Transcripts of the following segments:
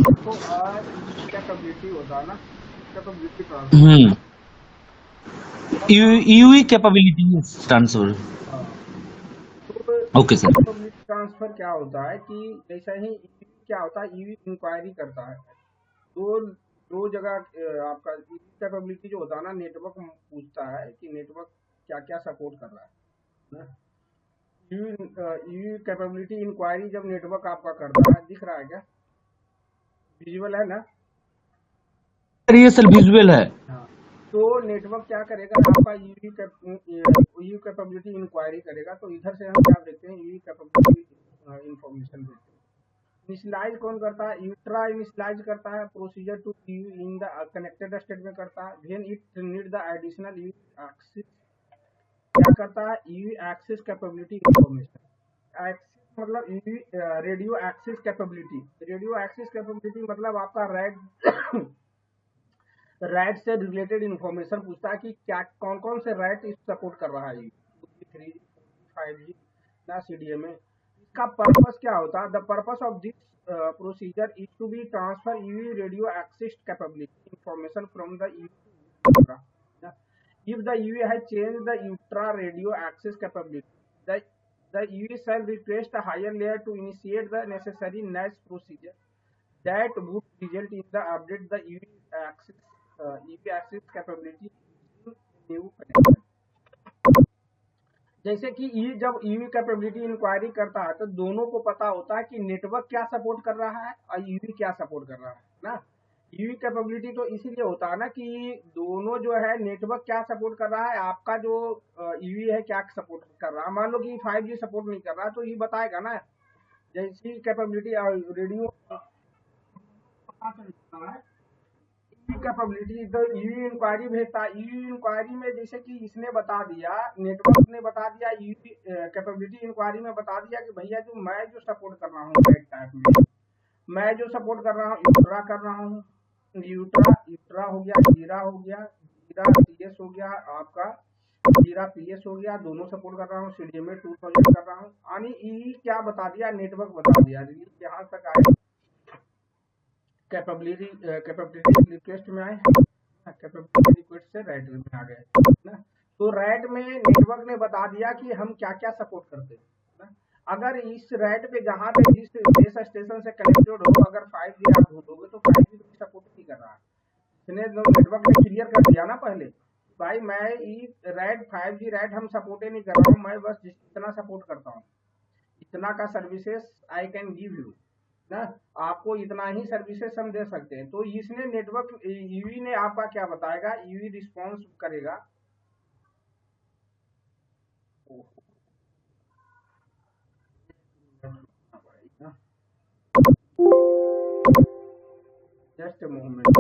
तो कैपेबिलिटी होता है ना, कैपेबिलिटी ट्रांसफर। हम्म, यूई कैपेबिलिटी ट्रांसफर। हाँ, तो okay EV sir. Capability transfer क्या होता है कि जैसा ही ईवी क्या होता है, ईवी इंक्वायरी करता है। दो दो जगह आपका ईवी कैपेबिलिटी जो होता है ना, नेटवर्क पूछता है कि नेटवर्क क्या क्या सपोर्ट कर रहा है ना। ईवी कैपेबिलिटी इंक्वायरी जब नेटवर्क आपका करता है, दिख रहा है क्या, विजुअल है ना। सर ये सर विजुअल है। हाँ, तो नेटवर्क क्या करेगा, आपका ईवी कैपेबिलिटी इंक्वायरी करेगा, तो इधर से हम क्या देखते हैं, ईवी कैपेबिलिटी इंफॉर्मेशन देखते हैं। इनिशियलाइज कौन करता है, यूट्रा इनिशियलाइज करता है procedure to in the connected state में करता है। Then it need the additional UE access, क्या करता है, UE access capability information. Access मतलब UE radio access capability. Radio access capability मतलब आपका रैड रैट से रिलेटेड इन्फॉर्मेशन पूछता है कि क्या कौन कौन से रैट सपोर्ट कर रहा है, 3G 5G ना CDMA। इसका पर्पस क्या होता है, the purpose of this procedure is to be transfer EV radio access capability information from the EV. if the EV has changed the ultra radio access capability, the EV shall request a higher layer to initiate the necessary NAS procedure that would result in the update the EV access capability in new connection। जैसे कि ये जब EV capability inquiry करता है, तो दोनों को पता होता है कि नेटवर्क क्या सपोर्ट कर रहा है और ईवी क्या सपोर्ट कर रहा है ना। ईवी कैपेबिलिटी तो इसीलिए होता है ना कि दोनों जो है, नेटवर्क क्या सपोर्ट कर रहा है, आपका जो ईवी है क्या सपोर्ट कर रहा है। मान लो कि 5G सपोर्ट नहीं कर रहा है, तो ये बताएगा ना। जैसी कैपेबिलिटी रेडियो पता चलता है, कैपेबिलिटी तो ईवी इंक्वायरी भेजता है। ईवी इंक्वायरी में जैसे कि इसने बता दिया, नेटवर्क ने बता दिया, ईवी कैपेबिलिटी इंक्वायरी में बता दिया कि भैया जो मैं जो सपोर्ट कर रहा हूँ नेट टाइप में, मैं जो सपोर्ट कर रहा हूँ यूट्रा कर रहा हूँ। यूट्रा यूट्रा हो गया, जीरा हो गया, जीरा CS हो गया आपका, जीरा PS हो गया, दोनों सपोर्ट कर रहा हूँ। CDMA 2000 कर रहा हूँ। यानी ई क्या बता दिया, नेटवर्क बता दिया, रिलीज यहाँ तक आए, कैपेबिलिटी रिक्वेस्ट में आए, कैपेबिलिटी रिक्वेस्ट से रैट में आ गए ना। तो रैट में नेटवर्क ने बता दिया कि हम क्या क्या सपोर्ट करते हैं ना। अगर इस रैट पे जहाँ पे जिस बेस स्टेशन से कनेक्टेड हो, अगर 5G आप ढूंढोगे तो 5G तो सपोर्ट नहीं कर रहा है। इसने नेटवर्क ने क्लियर कर दिया ना पहले, भाई मैं रैट 5G रैट हम सपोर्ट ही नहीं कर रहा हूँ, मैं बस इतना सपोर्ट करता हूँ, इतना का services I can give you ना, आपको इतना ही सर्विसेज हम दे सकते हैं। तो इसने नेटवर्क ईवी ने आपका क्या बताएगा, ईवी रिस्पॉन्स करेगा। Just moment.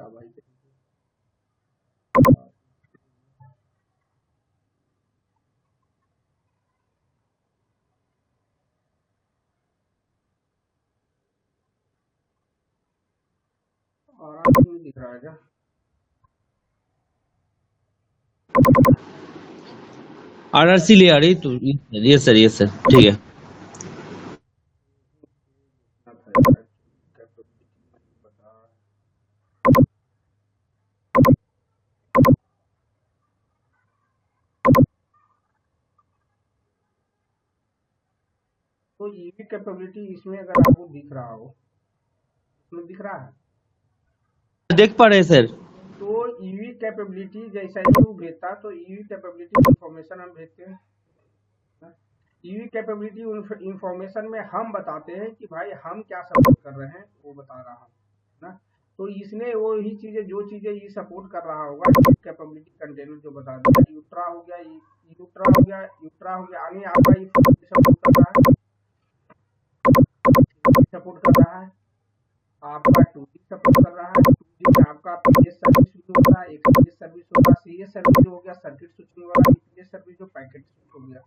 भाई और दिख रहा है क्या, RRC ले आ रही तो ये सर, ये सर ठीक है। तो ईवी कैपेबिलिटी इसमें अगर आपको दिख रहा हो, इसमें दिख रहा है। देख पा रहे हैं सर। तो ईवी कैपेबिलिटी जैसा ही वो भेजता, तो ईवी कैपेबिलिटी इंफॉर्मेशन हम भेजते हैं। ईवी कैपेबिलिटी इंफॉर्मेशन में हम बताते हैं कि भाई हम क्या सपोर्ट कर रहे हैं, वो बता रहा हूँ ना। तो इसने वो ही चीजें, जो चीजें ये सपोर्ट कर रहा होगा, कैपेबिलिटी कंटेनर जो बता दिया, यूट्रा हो गया, यूट्रा हो गया, यूट्रा हो गया, यानी आपका ये सपोर्ट कर रहा है, सपोर्ट कर रहा है, आपका 2G सपोर्ट कर रहा है। 2G में आपका PS सर्विस भी होता है, XPS सर्विस होगा, CS सर्विस जो हो गया सर्किट स्विचिंग वाला, EPS सर्विस जो पैकेट स्विच हो गया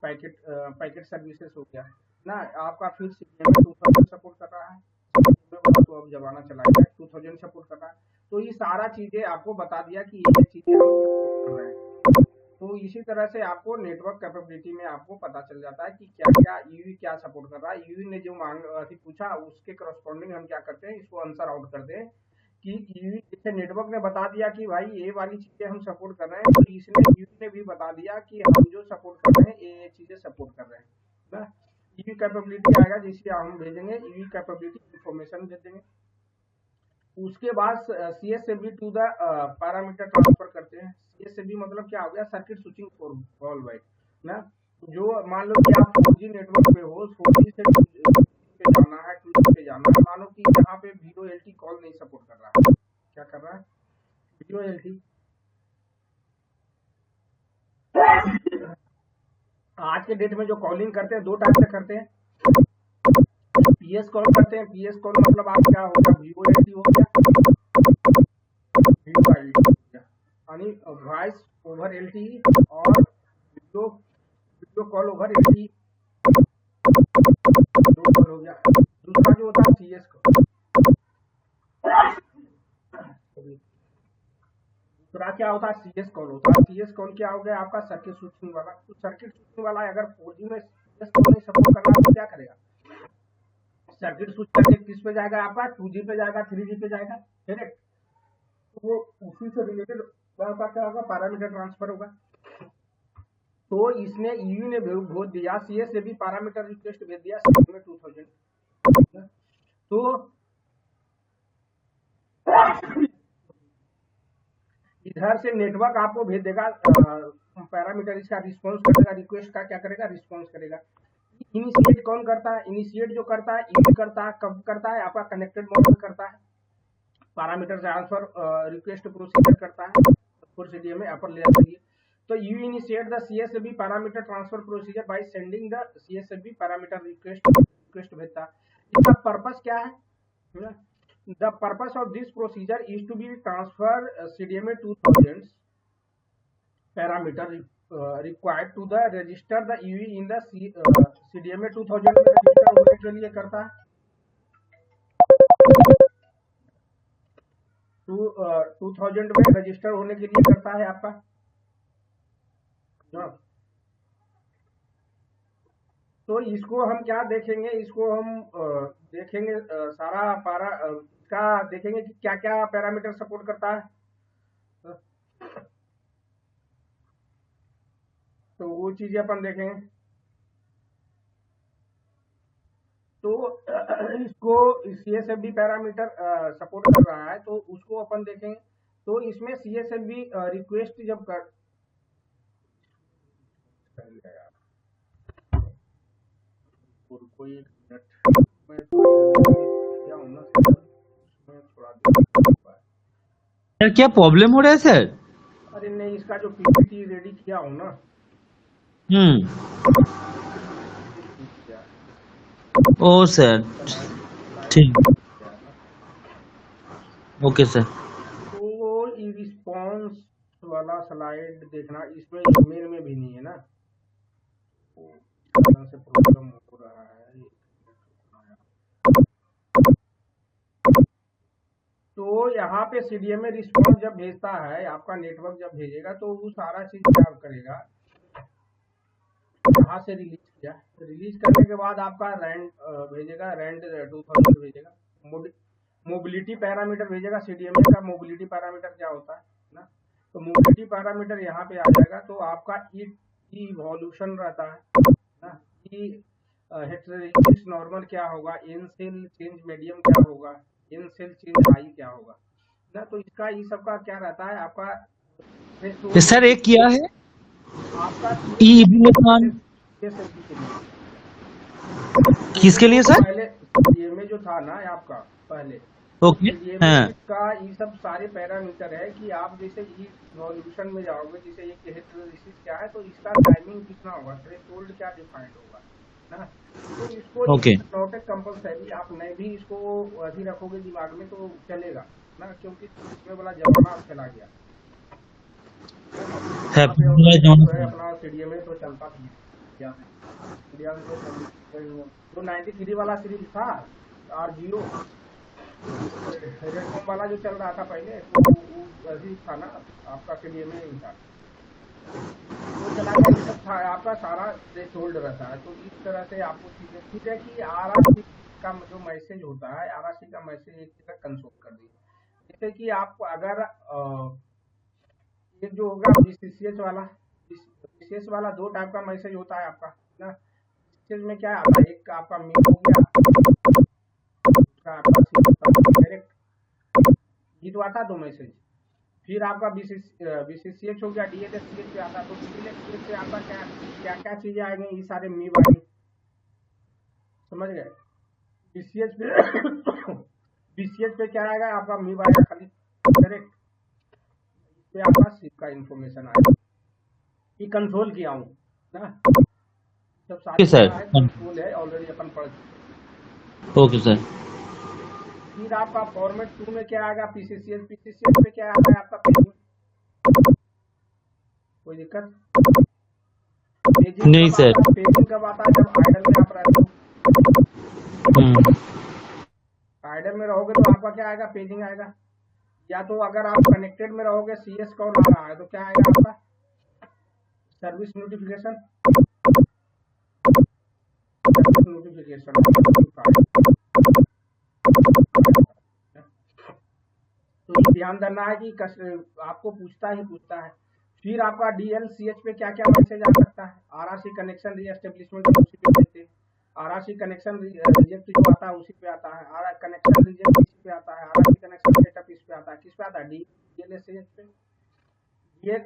पैकेट सर्विसेज हो गया ना आपका, फिर CDMA 2000 सपोर्ट कर रहा है, CDMA वाला तो अब जमाना चला गया, 2000 सपोर्ट कर रहा है। तो ये सारा चीजें आपको बता दिया कि ये चीजें हम support कर रहे हैं। तो इसी तरह से आपको नेटवर्क कैपेबिलिटी में आपको पता चल जाता है कि क्या क्या यूवी क्या सपोर्ट कर रहा है। यूवी ने जो मांग पूछा उसके करस्पॉन्डिंग हम क्या करते हैं, इसको आंसर आउट करते हैं कि यूवी, जैसे नेटवर्क ने बता दिया कि भाई ये वाली चीजें हम सपोर्ट कर रहे हैं, तो इसने यूवी ने भी बता दिया कि हम जो सपोर्ट कर रहे हैं ये चीजें सपोर्ट कर रहे हैं ना। यूवी कैपेबिलिटी आएगा जिससे हम भेजेंगे, यूवी कैपेबिलिटी इंफॉर्मेशन भेजेंगे। उसके बाद CSFB to the parameter transfer करते हैं। CSFB मतलब क्या हो गया, सर्किट स्विचिंग फॉर बाइट ना। जो मान लो कि आप 4G नेटवर्क पे हो, 4G से 2G पे जाना है, 2G पे जाना है, मानो कि यहाँ पे VoLT कॉल नहीं सपोर्ट कर रहा है, क्या कर रहा है VoLT। आज के डेट में जो कॉलिंग करते हैं दो टाइप से करते हैं, PS कॉल करते हैं। PS कॉल मतलब आप क्या हो गया, VoLT हो गया, यानी वॉइस ओवर LTE और वीडियो कॉल ओवर LTE, दो कॉल हो गया। दूसरा जो होता है CS कॉल, दूसरा क्या होता है CS कॉल होता है। CS कॉल क्या हो गया आपका, सर्किट स्विचिंग वाला। तो सर्किट स्विचिंग वाला अगर 4G में CS कॉल नहीं सपोर्ट कर रहा तो क्या करेगा, सर्किट स्विच करके किस पे जाएगा आपका, 2G पे जाएगा, 3G पे जाएगा, करेक्ट। तो वो उसी से रिलेटेड आपका क्या होगा, पैरामीटर ट्रांसफर होगा। तो इसने यूवी ने भेज दिया, CS से भी पैरामीटर रिक्वेस्ट भेज दिया CDMA 2000। तो इधर से नेटवर्क आपको भेज देगा पैरामीटर, इसका रिस्पॉन्स करेगा, रिक्वेस्ट का क्या करेगा, रिस्पॉन्स करेगा। इनिशिएट कौन करता है, इनिशिएट जो करता है यूवी करता है, कब करता है आपका कनेक्टेड मॉड में करता है, पैरामीटर ट्रांसफर रिक्वेस्ट प्रोसीजर करता है फॉर CDMA अपर लेयर के लिए। तो you initiate the CSFB parameter transfer procedure by sending the CSFB parameter request भेजता है। इसका पर्पस क्या है, the purpose of this procedure is to be transfer CDMA 2000 parameter required to the register the UV in the CDMA 2000 में register होने के लिए करता है। 2000 में रजिस्टर होने के लिए करता है आपका। तो इसको हम क्या देखेंगे, इसको हम देखेंगे सारा का देखेंगे कि क्या क्या पैरामीटर सपोर्ट करता है। तो वो चीजें अपन देखेंगे। तो इसको CSFB पैरामीटर सपोर्ट कर रहा है तो उसको अपन देखेंगे। तो इसमें CSFB रिक्वेस्ट जब कर कोई एक मिनट क्या होना थोड़ा सर क्या प्रॉब्लम हो रहा है सर? अरे नहीं, इसका जो PPT रेडी किया हो ना, ओ सर ठीक, ओके सर। तो वो रिस्पॉन्स वाला स्लाइड देखना, इसमें ईमेल में भी नहीं है ना, से प्रॉब्लम हो रहा है। तो यहाँ पे CDMA रिस्पॉन्स जब भेजता है, आपका नेटवर्क जब भेजेगा तो वो सारा चीज क्या करेगा, यहाँ से रिलीज किया, रिलीज करने के बाद आपका रैंड भेजेगा, रैंड 2000 भेजेगा, मोबिलिटी पैरामीटर भेजेगा। CDMA का मोबिलिटी पैरामीटर क्या होता है ना, तो मोबिलिटी पैरामीटर यहाँ पे आ जाएगा। तो आपका इवोल्यूशन रहता है ना, हेटेरोजीनियस नॉर्मल क्या होगा, इन सेल चेंज मीडियम क्या होगा, इन सेल चेंज हाई क्या होगा ना। तो इसका ये सब का क्या रहता है आपका सर एक किया है आपका किसके लिए सर? पहले CDMA जो था ना आपका पहले, ओके हाँ का ये सब सारे पैरामीटर है कि आप जैसे इवोल्यूशन में जाओगे, जैसे ये हेटेरोजीनियस क्या है तो इसका टाइमिंग कितना होगा, थ्रेशोल्ड क्या डिफाइंड होगा ना। तो इसको ओके नॉट ए कंपलसरी, आप नहीं भी इसको अभी रखोगे दिमाग में तो चलेगा ना, क्योंकि इसमें वाला जमाना अब चला गया है, अपना CDMA तो चलता भी है। इंडिया में जो 93 वाला सीरीज था R0 रेडकॉम वाला जो चल रहा था पहले, तो वो वही था ना आपका CDMA ही था, तो चला गया। ये सब था आपका सारा थ्रेश होल्ड रहता है। तो इस तरह से आपको चीजें ठीक है कि RRC का जो मैसेज होता है, RRC का मैसेज एक तरह कंसोल कर दी। जैसे कि आपको अगर एक जो होगा BCS वाला दो टाइप का मैसेज होता है आपका ना। BCS में क्या आता है, एक आपका मेल हो गया, दूसरा आपका डायरेक्ट गिरवाता दो मैसेज। फिर आपका BCCH हो गया, DLSCH पे आता है। तो DLSCH पे आपका क्या क्या क्या चीजें आएंगी, ये सारे मीव आएंगे, समझ गए। BCH पे BCH पे क्या आएगा आपका मीव आएगा खाली डायरेक्ट, पे आपका सिप का इंफॉर्मेशन आएगा। ये कंट्रोल किया हूँ ना, सब सारी सर। कंट्रोल है, ऑलरेडी अपन पढ़ चुके। Okay sir. फिर आपका फॉर्मेट 2 में क्या आएगा, PCCH पे क्या आता है आपका पेजिंग, कोई दिक्कत नहीं सर। पेजिंग कब आता है, जब आइडल में आप रहते हो। आइडल में रहोगे तो आपका क्या आएगा, पेजिंग आएगा। या तो अगर आप कनेक्टेड में रहोगे, CS कॉल आ रहा है, तो क्या आएगा आपका सर्विस नोटिफिकेशन। तो ये ध्यान देना है कि आपको पूछता है। फिर आपका DLCH पे क्या क्या मैसेज आ सकता है, RRC कनेक्शन रीएस्टेब्लिशमेंट उसी पे भेजते हैं, RRC कनेक्शन रिजेक्ट जो आता है उसी पे आता है, RRC कनेक्शन रिजेक्ट इसी पे आता है, RRC कनेक्शन सेटअप इस पे आता है। किस पे आता है, DLSCH पे। ये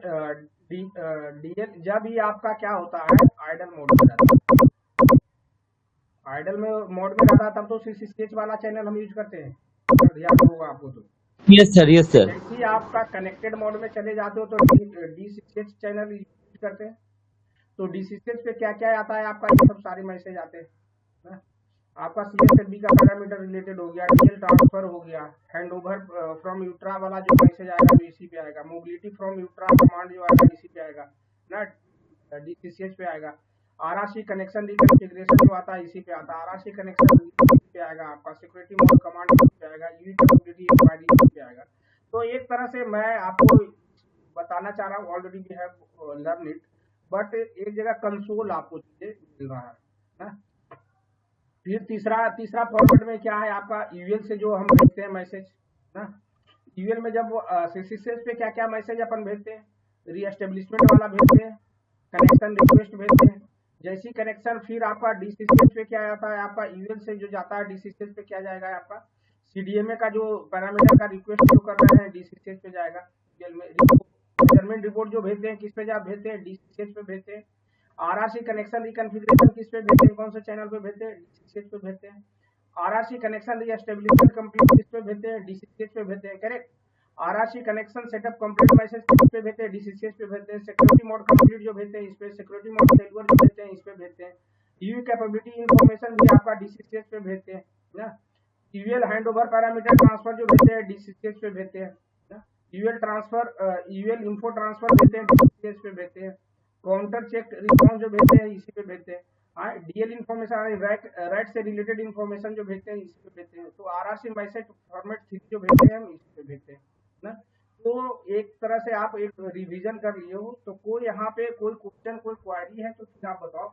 DL जब ये आपका क्या होता है, आइडल मोड में रहता है। आइडल में मोड में रहता है तब तो CCH वाला चैनल हम यूज करते हैं, अगर ध्यान होगा आपको तो। Yes sir, yes sir. जैसे आपका कनेक्टेड मोड में चले जाते हो तो DCH चैनल यूज करते हैं। तो DCH पे क्या क्या आता है आपका, ये सब सारे मैसेज आते हैं ना। आपका CSFB का पैरामीटर रिलेटेड हो गया, DL ट्रांसफर हो गया, हैंड ओवर फ्रॉम यूट्रा वाला जो मैसेज आएगा वो इसी पे आएगा, मोबिलिटी फ्रॉम यूट्रा कमांड जो आएगा इसी पे आएगा ना, DCH पे आएगा। RRC कनेक्शन रिकॉन्फिगरेशन जो आता है इसी पे आता है, RRC कनेक्शन इसी पे आएगा आपका, सिक्योरिटी मोड कमांड इसी पे आएगा, यूवी कैपेबिलिटी इंक्वायरी इसी पे आएगा। तो एक तरह से मैं आपको बताना चाह रहा हूँ, already we have learn it, but एक जगह कंसोल आपको चीजें मिल रहा है ना। फिर तीसरा फॉर्मेट में क्या है आपका, यूएल से जो हम भेजते हैं मैसेज ना। यूएल में जब CCS पे क्या क्या मैसेज अपन भेजते हैं, रीएस्टेब्लिशमेंट वाला भेजते हैं, कनेक्शन रिक्वेस्ट भेजते हैं। जैसी कनेक्शन फिर आपका DCCH पे क्या आता है आपका, यूएल से जो जाता है DCCH पे क्या जाएगा आपका, CDMA का जो पैरामीटर का रिक्वेस्ट जो कर रहे हैं DCCH पे जाएगा। मेजरमेंट रिपोर्ट जो भेजते हैं किस पे भेजते हैं, DCCH पे भेजते हैं। RRC कनेक्शन रिकॉन्फिगरेशन किस पे भेजते हैं, कौन से चैनल पे भेजते हैं, DCCH पे भेजते हैं। RRC कनेक्शन रीएस्टेब्लिशमेंट कंप्लीट किस पे भेजते हैं, DCCH पे भेजते हैं, correct. RRC connection setup complete message किस पे भेजते हैं, DCCH पे भेजते हैं। सिक्योरिटी मोड कंप्लीट जो भेजते हैं इस पे, सिक्योरिटी मोड फेलियर जो भेजते हैं इस पे भेजते हैं। यूवी कैपेबिलिटी इंफॉर्मेशन भी आपका DCCH पे भेजते हैं ना। यूएल हैंडओवर पैरामीटर ट्रांसफर जो भेजते हैं DCCH पे भेजते हैं ना। यूएल इंफो ट्रांसफर भेजते हैं DCCH पे भेजते हैं। काउंटर चेक रिस्पॉन्स जो भेजते हैं इसी पे भेजते हैं। DL इन्फॉर्मेशन राइट से रिलेटेड इन्फॉर्मेशन जो भेजते हैं इसी पे भेजते हैं। तो RRC मैसेज फॉर्मेट 3 जो भेजते हैं हम इसी पे भेजते हैं ना। तो एक तरह से आप एक रिवीजन कर लिए हो। तो कोई यहाँ पे कोई क्वेश्चन कोई क्वारी है तो फिर आप बताओ।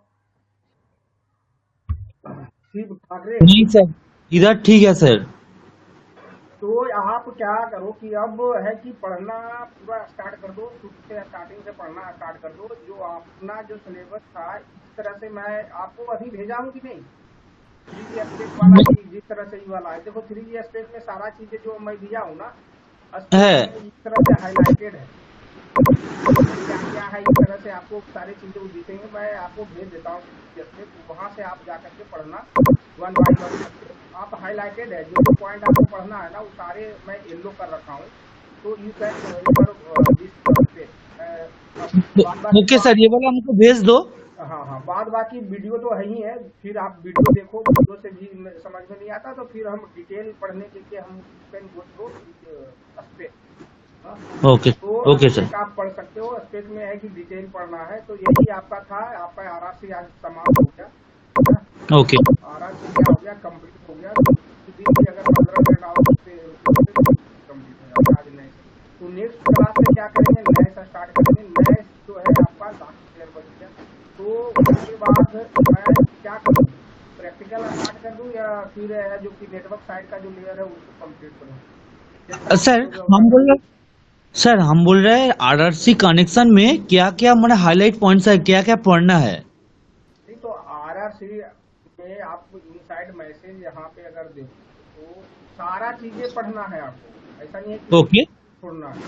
शिव ठाकरे, नहीं सर, इधर ठीक है सर। तो आप क्या करो कि अब है कि पढ़ना पूरा स्टार्ट कर दो, शुरू से स्टार्टिंग से पढ़ना स्टार्ट कर दो। जो अपना जो सिलेबस था इस तरह से मैं आपको अभी भेजा हूँ कि नहीं, 3D एस्पेक्ट वाला जिस तरह से ये वाला है, देखो 3D एस्पेक्ट में सारा चीजें जो मैं दिया हूँ ना है इस तरह से हाईलाइटेड है, क्या क्या है इस तरह से आपको सारी चीजें दिखेंगे। मैं आपको भेज देता हूँ वहां से आप जाकर के पढ़ना वन बाय वन। आप हाईलाइटेड है जो पॉइंट आपको पढ़ना है ना वो सारे मैं येलो कर रखा हूँ। तो यू कैन ओके सर, ये वाला हमको भेज दो। हाँ, बाद बाकी वीडियो तो है ही है, फिर आप वीडियो देखो, वीडियो से भी समझ में नहीं आता तो फिर हम डिटेल पढ़ने के लिए हम कैन गो थ्रू एस्पेक्ट हाँ, ओके तो ओके सर। स्पेक आप पढ़ सकते हो। स्पेक में है कि डिटेल पढ़ना है, तो यही आपका था। आपका आरआरसी आज समाप्त हो गया है। ओके आरआरसी क्या हो गया, कंप्लीट हो गया। तो इस दिन भी अगर 15 मिनट आप उससे कंप्लीट हो जाता है आज नए से। तो नेक्स्ट क्लास में क्या करेंगे, नए से स्टार्ट करेंगे। नए जो है आपका लास्ट ईयर बच गया। तो उसके बाद मैं क्या करूँ, प्रैक्टिकल स्टार्ट कर दूं या फिर जो कि नेटवर्क साइड का जो लेयर है उसको कंप्लीट करूं, जैसा आप सर, बोलोगे वैसा हम बोल करूं। रहे सर हम बोल रहे हैं आरआरसी कनेक्शन में क्या क्या मैंने हाईलाइट पॉइंट्स है, क्या क्या पढ़ना है। नहीं तो आरआरसी में आप इनसाइड मैसेज यहाँ पे अगर देखो तो सारा चीजें पढ़ना है आपको। ऐसा नहीं है कि एक ओके। छोड़ना है ना?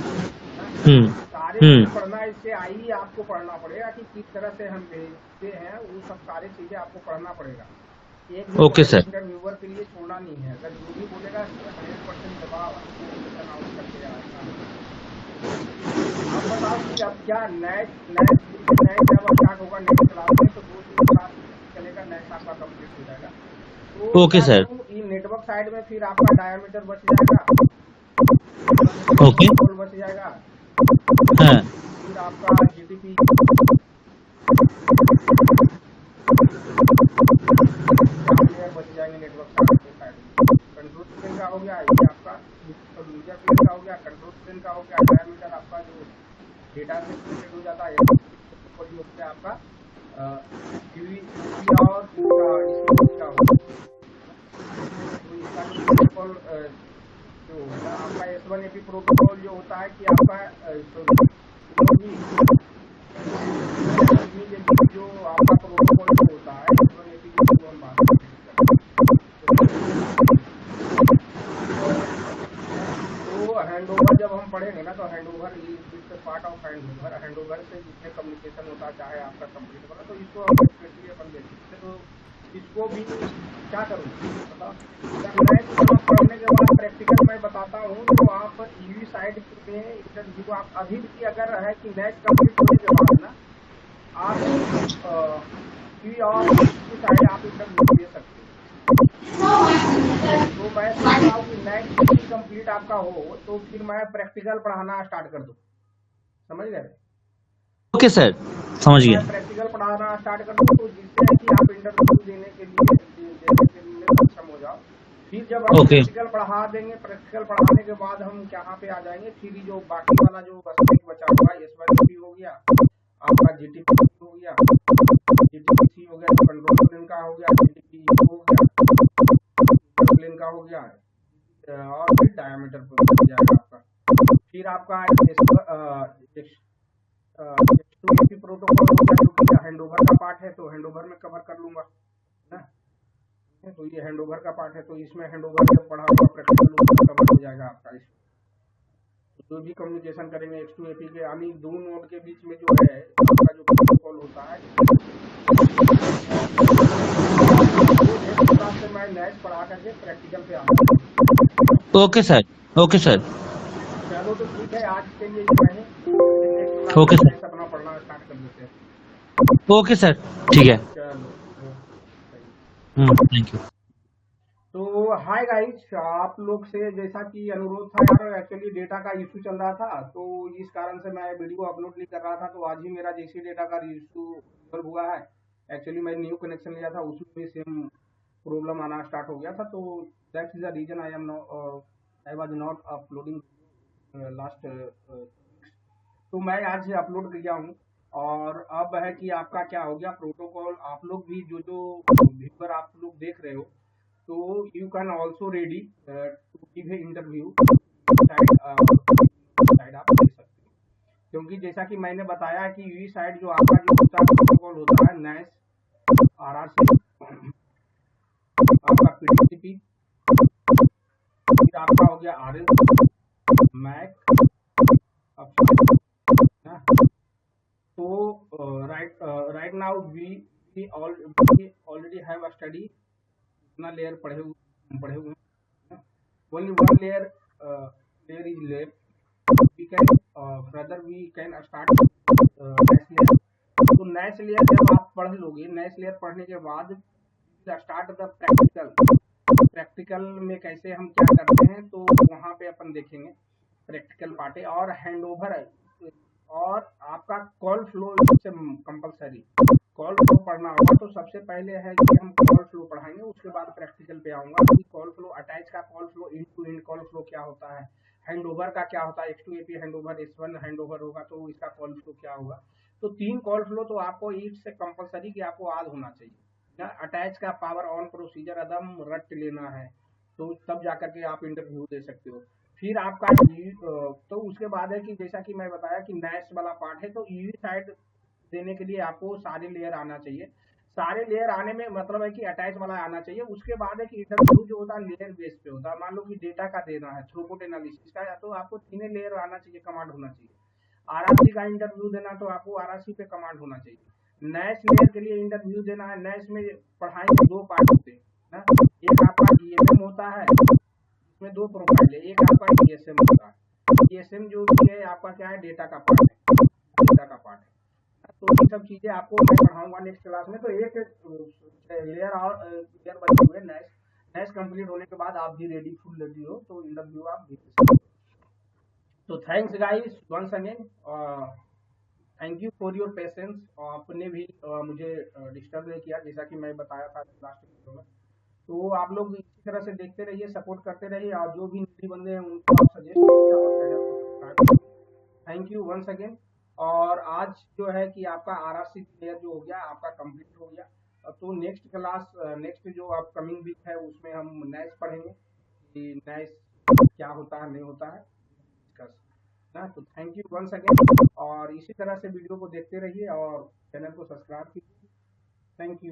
हम्म सारे चीज हम्म। पढ़ना है। इससे आई आपको पढ़ना पड़ेगा कि किस तरह से हम भेजते हैं, वो सब सारी चीजें आपको पढ़ना पड़ेगा। एक भी ओके पॉइंट सर। इंटरव्यूअर के लिए छोड़ना नहीं है। अगर जो भी बोलेगा 100% जवाब आपको क्वेश्चन आउट करके आना है। आप बताओ कि अब क्या नए नए फिर से नए जब स्टार्ट होगा नेक्स्ट क्लास में, तो 2 3 क्लास चलेगा, नए आपका कंप्लीट हो जाएगा। तो ओके क्या सर। करूँ, ये नेटवर्क साइड में फिर आपका डायमीटर बच जाएगा, एसवानेपी ओके। प्रोटोकॉल बच जाएगा, हाँ। फिर आपका जीटीपी चार लेयर बच जाएंगे नेटवर्क साइड में। कंट्रोल प्लेन का हो गया, ये आपका मीडिया प्लेन का हो गया, कंट्रोल प्लेन का हो गया, डायमीटर आपका जो डेटा से रिलेटेड हो जाता है, प्रोटोकॉल जो हो गया आपका यूवी यूवी और इसका ईसीपी का हो गया। तो इसका जो प्रोटोकॉल जो हो गया आपका S1AP प्रोटोकॉल जो होता है कि आपका सिनोलवी और एक्सट्रीमी के बीच जो आपका प्रोटोकॉल जो होता है S1AP की, जो हम बात कर रहे हैं ना। तो हैंडओवर जब हम पढ़ेंगे ना, तो handover is part of handover. Handover से जिसमें कम्युनिकेशन होता है, चाहे आपका कंप्लीट होगा, तो इसको हम स्पेशली अपन देखेंगे। तो इसको भी क्या करूँ बताओ। जब मैच को आप पढ़ने के बाद प्रैक्टिकल मैं बताता हूँ, तो आप ईवी साइड में इंटरव्यू आप अभी भी अगर है कि मैच कंप्लीट होने के बाद ना आप ईवी और ईवी साइड आप इंटरव्यू दे सकते हो। तो मैं सोच रहा हूँ कि नेक्स्ट ईवी कंप्लीट आपका हो तो फिर मैं प्रैक्टिकल पढ़ाना स्टार्ट कर दूँ, समझ गए। ओके सर, समझ मैं गया। प्रैक्टिकल पढ़ाना स्टार्ट कर दूँ, तो जिससे है कि आप इंटरव्यू देने के लिए सक्षम हो जाओ। फिर जब हम ओके प्रैक्टिकल पढ़ा देंगे, प्रैक्टिकल पढ़ाने के बाद हम कहाँ पे आ जाएंगे, फिर जो बाकी वाला जो स्पेक बचा हुआ है, S1AP हो गया आपका, जीटीपी हो गया, जीटीपीसी हो गया जो कंट्रोल प्लेन का हो गया, जीटीपी हो गया प्लेन का हो गया, और फिर डायमीटर बन जाएगा आपका। फिर आपका H2AP प्रोटोकॉल हो गया, जो कि हैंडओवर का पार्ट है, तो हैंडओवर में कवर कर लूंगा ना। तो ये हैंडओवर का पार्ट है, तो इसमें हैंडओवर जब पढ़ा होगा प्रैक्टिकल उसमें कवर हो जाएगा आपका। इस जो भी कम्युनिकेशन करेंगे H2AP के यानी दो नोड के बीच में जो है आपका जो प्रोटोकॉल होता है, तो नेक्स्ट क्लास से मैं नैच पढ़ा करके प्रैक्टिकल पे आ जाऊंगा। Okay sir. Okay sir. चलो तो ठीक है, आज के लिए इतना ही। फिर नेक्स्ट क्लास ओके में सर। नैच अपना पढ़ना स्टार्ट कर देते हैं। ओके सर, ठीक है। चलो ओके सही। Thank you. तो हाय गाइस, आप लोग से जैसा कि अनुरोध था यार, एक्चुअली डेटा का इशू चल रहा था, तो इस कारण से मैं वीडियो अपलोड नहीं कर रहा था। तो आज ही मेरा जैसे डेटा का इशू सॉल्व हुआ है। एक्चुअली मैं न्यू कनेक्शन लिया था, उसमें भी सेम प्रॉब्लम आना स्टार्ट हो गया था। तो that is the reason I was not uploading last. तो मैं आज अपलोड किया हूँ। और अब है कि आपका क्या हो गया प्रोटोकॉल, आप लोग भी जो व्यूअर आप लोग देख रहे हो, तो you can also ready to give a interview side side आप दे सकते हो। क्योंकि जैसा कि मैंने बताया कि यूई साइड जो आपका जो होता है प्रोटोकॉल होता है नैस, आरआरसी, आपका पीटीसीपी, फिर आपका हो गया आरएल, मैक, ना। तो right now we already have study, इतना लेयर पढ़े हुए हैं। Only one layer layer is left. We can further we can start next layer. तो नेक्स्ट लेयर जब आप पढ़ लोगे, नेक्स्ट लेयर पढ़ने के बाद स्टार्ट द प्रैक्टिकल। प्रैक्टिकल में कैसे हम क्या करते हैं, तो वहाँ पे अपन देखेंगे। प्रैक्टिकल पार्ट है, और हैंडओवर है, और आपका कॉल फ्लो सबसे कंपलसरी, कॉल फ्लो पढ़ना होगा। तो सबसे पहले है कि हम कॉल फ्लो पढ़ाएंगे, उसके बाद प्रैक्टिकल पे आऊंगा कि कॉल फ्लो, अटैच का call flow, end to end call flow क्या होता है, हैंडओवर का क्या होता है, H2AP हैंडओवर, S1 हैंडओवर होगा तो इसका कॉल फ्लो क्या होगा। तो 3 कॉल फ्लो तो आपको एक से कंपलसरी कि आपको याद होना चाहिए ना। अटैच का पावर ऑन प्रोसीजर एकदम रट लेना है, तो तब जाकर के आप इंटरव्यू दे सकते हो। फिर आपका तो उसके बाद है कि जैसा कि मैं बताया कि नैश वाला पार्ट है, तो यूवी साइड देने के लिए आपको सारे लेयर आना चाहिए। सारे लेयर आने में मतलब है कि अटैच वाला आना चाहिए। उसके बाद है कि इंटरव्यू जो होता है लेयर बेस पे होता है। मान लो कि डेटा का देना है, थ्रूपुट एनालिसिस का, तो आपको 3 लेयर आना चाहिए, कमांड होना चाहिए। आरआरसी का इंटरव्यू देना तो आपको आरआरसी पे कमांड होना चाहिए। नैश लेयर के लिए इंटरव्यू देना है, नैश में पढ़ाएंगे 2 पार्ट होते हैं ना। एक आपका ईएमएम होता है, इसमें 2 प्रोफाइल है, एक आपका ईएसएम होता है। ईएसएम जो भी है आपका क्या है, डेटा का पार्ट है, डेटा का पार्ट है। तो ये सब चीजें आपको मैं पढ़ाऊंगा नेक्स्ट क्लास में। तो एक लेयर और लेयर बचे हुए नैश, नैश कंप्लीट होने के बाद आप भी रेडी, फुल रेडी हो तो इंटरव्यू आप दे सकते हो। तो thanks guys once again, thank you for your patience. आपने भी मुझे डिस्टर्ब नहीं किया, जैसा कि मैं बताया था लास्ट वीडियो में। तो आप लोग इसी तरह से देखते रहिए, सपोर्ट करते रहिए, और जो भी नए बंदे हैं उनको आप सजेस्ट कीजिए और चैनल को सब्सक्राइब कीजिए। Thank you once again. और आज जो है कि आपका आरआरसी क्लियर जो हो गया, आपका कंप्लीट हो गया। तो नेक्स्ट क्लास, नेक्स्ट जो अपकमिंग वीक है उसमें हम नैश पढ़ेंगे कि नैश क्या होता है, नहीं होता है, डिस्कस ना। तो थैंक यू वंस अगेन, और इसी तरह से वीडियो को देखते रहिए और चैनल को सब्सक्राइब कीजिए। Thank you.